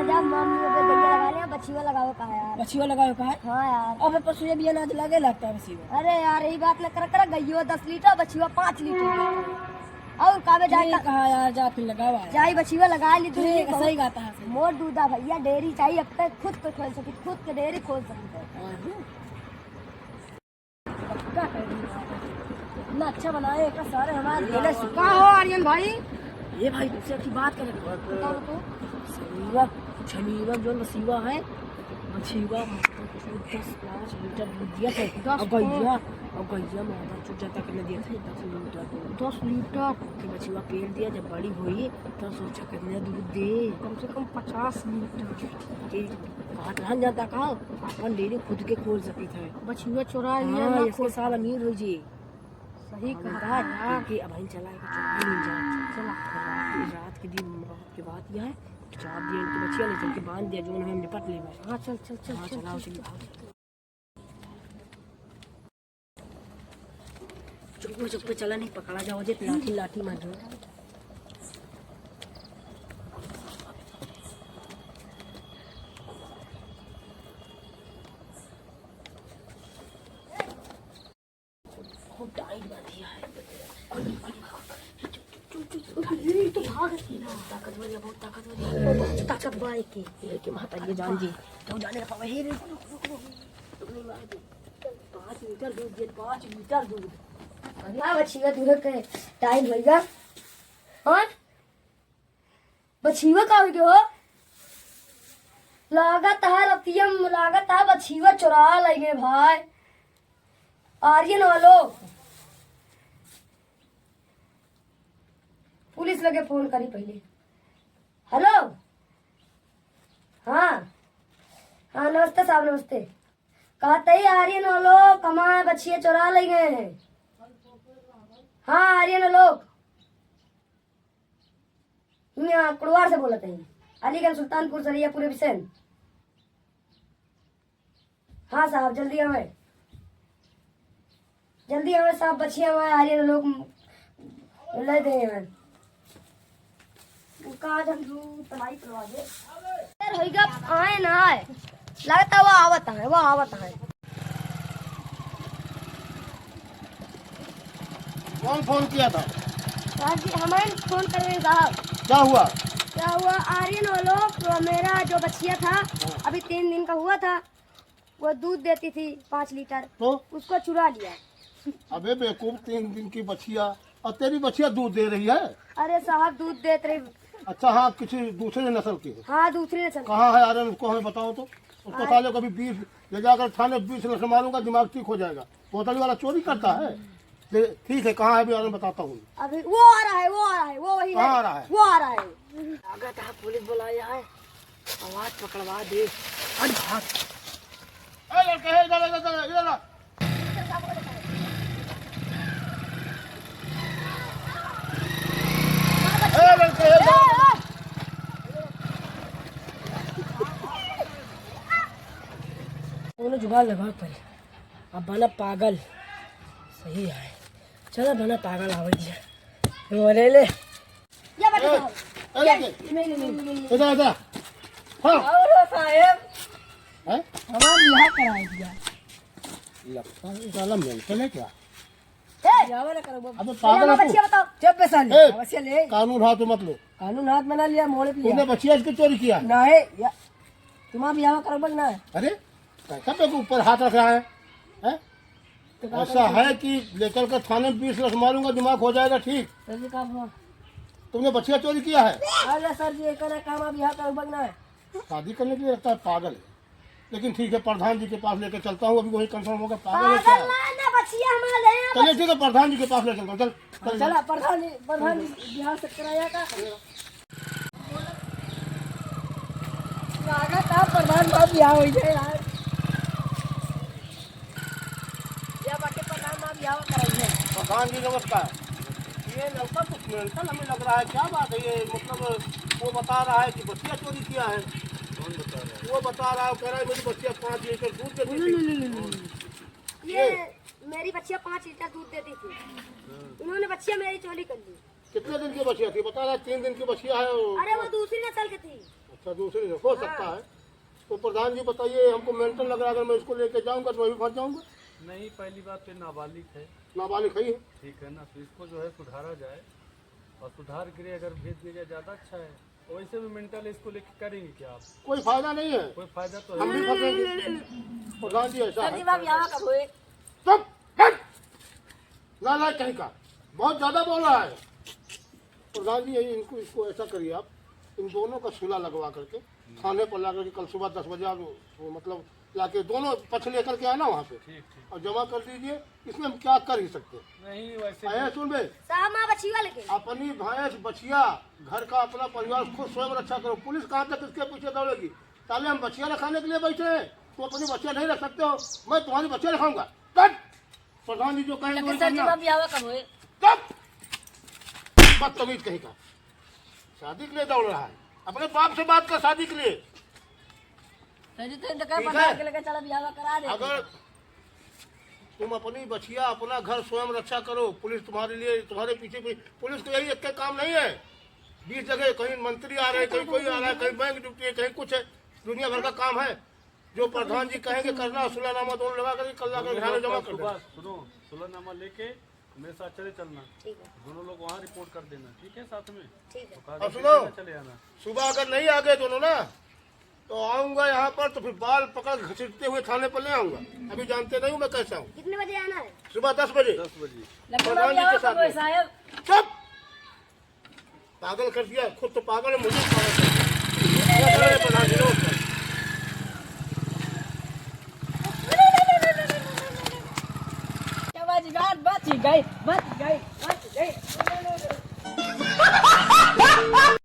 जब मम्मी पे गैया लगा लिया बछिया लगाओ कहा यार। बछिया लगाओ कहा? हाँ यार। अब परसों ये बिया ना लगे लगता है बछिया। अरे यार यही बात न कर गैयो 10 लीटर बछिया 5 लीटर और कावे जाए कहा यार जा फिर लगावा जाई बछिया लगा ली दूध सही गाता है। मोर दूधा भैया डेयरी चाहिए अब तक खुद को खोल सकी खुद के डेयरी खोल सकी इतना अच्छा बनाए का सारे हमारे मेरे सुखा हो आर्यन भाई। ये भाई दूसरे की बात करें शनिवार जो नसीबा है मछीवा 10-5 लीटर दूध दिया था और गैया माता चुट जाता करने दिया था 10 लीटर कि मछीवा पेड़ दिया जब बड़ी हुई तो सोचा कितने दूध दे कम से कम 50 लीटर के कहा रहन जाता कहा अपन डेरी खुद के खोल सकी थे बछिया चुरा लिया ना इसके साल अमीर हो जी सही कहा है कि अब चला चला रात के दिन रात के बाद यह है चाप दिया इनकी बच्चियां ले चल के बांध दिया जो हम निपट ले भाई। हाँ चल चल चल चलाओ चुप चुप चला नहीं पकड़ा जाओ जे लाठी लाठी मार दो खूब टाइट बांध दिया है तो भाग ताकतवर है बहुत ताकतवर है कि माता ये जान जी तो जाने का पावे हे 5 लीटर दूध दे 5 लीटर दूध ना बछिया दूध के टाइम भैया और बछिया का हो गयो लागत है रतियम लागत है बछिया चुरा लगे भाई आर्यन वालो पुलिस लगे फोन करी पहले। हेलो हाँ हाँ नमस्ते साहब नमस्ते कहते ही आर्यन वालो कमाए बच्चिए चुरा ले गए हैं। हाँ आर्यन लोग यहाँ कुड़वार से बोलते हैं अलीगंज सुल्तानपुर सरिया पूरे बिसेन। हाँ साहब जल्दी हमें साहब बच्चियाँ हमारे आर्यन लोग ले देंगे पढ़ाई करवा दे होगा आए ना आए लगता है वो आवत है कौन फोन किया था? जी हमें फोन कर रहे साहब। क्या हुआ आर्यन वालों मेरा जो बच्चिया था अभी 3 दिन का हुआ था वो दूध देती थी 5 लीटर तो उसको चुरा लिया। अबे बेवकूफ 3 दिन की बच्चिया और तेरी बच्चिया दूध दे रही है? अरे साहब दूध देते रही। अच्छा हाँ किसी दूसरे नस्ल की है? हाँ दूसरी नस्ल। कहाँ है आर्यन उसको हमें बताओ तो उसको साले कभी 20 ले जाकर थाने 20 नस्ल मारूंगा दिमाग ठीक हो जाएगा। बोतल वाला चोरी करता है। ठीक है कहाँ है अभी आर्यन बताता हूँ। अभी वो आ रहा है वो वही कहाँ आ रहा है? वो आ रहा है अगर था पुलिस बुलाया है आवाज पकड़वा दे अरे भाग लड़के इधर जुगाड़ लगा पर अब बना पागल सही है चलो बना पागल आवे दिया ले ले या बेटा नहीं इधर हाँ और साहब है हमारा यहाँ कराया दिया लगता है साला मेंटल है क्या? जावा ना करो अबे पागल है बच्चिया बताओ जब पैसा ले बच्चिया ले कानून हाथ में मत लो। कानून हाथ बना लिया मोड़े पे तूने बच्चिया इसकी चोरी किया है? नहीं तुम्हारा भी यहाँ करो ना अरे कैसा पे ऊपर हाथ रख रहा है? ऐसा है कि लेकर के थाने में 20 लाख मारूंगा दिमाग हो जाएगा ठीक। सर जी काम हुआ तुमने बच्चिया चोरी किया है? अरे सर जी एक काम अब यहाँ करो बगना है शादी करने के लिए लगता है पागल है लेकिन ठीक है प्रधान जी के पास लेकर चलता हूँ अभी वही कंफर्म होगा पागल है क्या है। चलिए ठीक है प्रधान जी के पास ले चलता हूँ चल चला प्रधान बिहार से कराया था लागत है प्रधान बाबू यहाँ हो जाए यार या बाकी प्रधान बाबू यहाँ कराइए। प्रधान जी नमस्कार। ये लड़का कुछ मेंटल हमें लग रहा है क्या बात है ये मतलब वो बता रहा है कि बच्चिया चोरी किया है। कौन बता रहा है? वो बता रहा है कह रहा है मेरी बच्चिया 5 लीटर दूध देती थी। ये मेरी बच्चिया 5 लीटर दूध देती थी उन्होंने बच्चिया मेरी चोरी कर ली। कितने दिन की बछिया थी बता रहा? 3 दिन की बछिया है अरे वो दूसरी नस्ल की थी। अच्छा दूसरी हो सकता है। तो प्रधान जी बताइए, हमको मेंटल लग रहा है, अगर मैं इसको लेके जाऊंगा तो मैं भी फंस जाऊंगा। नहीं, पहली बात तो नाबालिग है, नाबालिग है। ठीक है ना, तो इसको जो है सुधारा जाए और सुधार के लिए अगर भेज दिया जाए ज़्यादा अच्छा है। और वैसे भी मेंटल इसको लेके करेंगे क्या आप? कोई फायदा नहीं है, कोई फायदा तो हम है भी फंसेंगे। प्रधान जी ऐसा सर है। जी बाप यहाँ कब हुए? चुप हट! नालायक कहीं का, बहुत ज्यादा बोल रहा है। प्रधान जी यही इनको इसको ऐसा करिए आप, इन दोनों का सुला लगवा करके थाने पर ला करके कल सुबह 10 बजे आप वो मतलब लाके दोनों पक्ष लेकर के आना वहाँ पे ठीक ठीक। और जमा कर दीजिए। इसमें हम क्या कर ही सकते हैं? नहीं वैसे आया सुन बे, साहब माँ बछिया लेके। अपनी भैंस बछिया घर का अपना परिवार खुद स्वयं रक्षा करो। पुलिस कहाँ तक इसके पीछे दौड़ेगी? ताले हम बछिया रखाने के लिए बैठे हैं, तो अपनी बच्चियाँ नहीं रख सकते हो? मैं तुम्हारी बच्चियाँ रखाऊंगा। कट! प्रधान जी जो कहेंगे वही सर जी करना। बाप यहाँ कब हुए? कट! बदतमीज कहीं का, शादी के लिए दौड़ रहा है। अपने बाप से बात कर शादी के लिए। सर जी तो ठीक है। पता के लेकर चला ब्याह करा दे। अगर तुम अपनी बछिया अपना घर स्वयं रक्षा करो, पुलिस तुम्हारे लिए तुम्हारे पीछे पुलिस को यही एक का काम नहीं है। 20 जगह कहीं मंत्री आ रहे हैं, कहीं कोई आ रहा है, कहीं बैंक ड्यूटी है, कहीं कुछ है, दुनिया भर का काम है। जो प्रधान जी कहेंगे करना, सुलहनामा दोनों लगा करके कल ला कर घर जमा कर सुबह देना। सुनो, सुलहनामा लेके मेरे साथ चले चलना, ठीक है दोनों लोग वहाँ रिपोर्ट कर देना, ठीक है साथ में। ठीक है। तो कागज और सुनो, लेके चले आना। सुबह अगर नहीं आ गए दोनों ना, तो आऊंगा यहाँ पर, तो फिर बाल पकड़ घसीटते हुए थाने पर ले आऊंगा। अभी जानते नहीं हूँ मैं कैसा हूँ। कितने बजे आना है? सुबह 10 बजे। 10 बजे। लखनऊ प्रधान जी ब्याह के कब साथ हुए में। साहब? चुप! पागल कर दिया, खुद तो पागल है, मुझे पागल कर दिया। प्रधान जी नमस्कार। क्या बाजी बात बच गई, बच गई, बच गई।